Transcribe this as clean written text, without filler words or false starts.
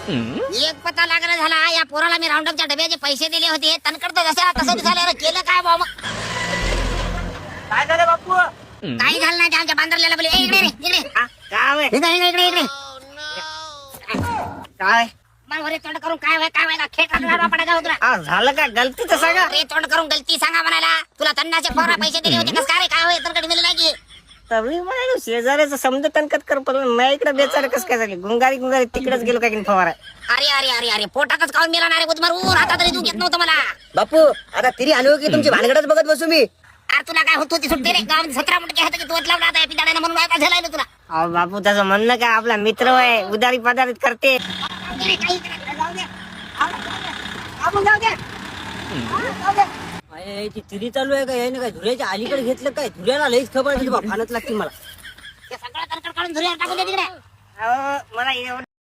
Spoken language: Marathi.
एक पत्ता लागला झाला. या पोराला मी राऊंडअपच्या डब्याचे पैसे दिले होते. तनकड तर जसं तसं दिसायला केलं काय बाबा. काय झालं बापू? काही झालं नाही. आमच्या बांधरलेला बोले इकडे रे इकडे. काय इकडे काय मग वरे तोंड करून काय व्हाय खेट पडायचा होता. झालं का? गलती तर सांगा. रे तोंड करून गलती सांगा म्हणाला. तुला तन्नाचे पोरा पैसे दिले होते. कस काय रे काय होय तनकड मिळलं नाही की. तरी म्हणालो शेजाऱ्याचं समजा तनकत कर, पण मी इकडे बेचार कस काय झाली. गुंगारी तिकडेच गेलो काय फवारा. अरे पोटातच काऊन मिळणार आहे गुद मारून. आता तरी तू घेत नव्हतं मला. बापू आता तिरी आलो की तुमची भानगडच बघत बसू मी. अरे तुला काय होत होती सुट्टी रे. गावात 17 मुटके होते की तू लावला आता पिदाड्यानं म्हणून काय झालाय तुला. अहो बापू त्याचं म्हणणं काय, आपला मित्र आहे, उदारी पदारीत करते. ती तिरी चालू आहे का याने काय धुऱ्याच्या अलीकडे घेतलं काय? धुऱ्याला लईच खबर फानत लागते मला. सगळं तनकड काढून धुऱ्यावर टाकून दे तिकडे. अहो मला एवढं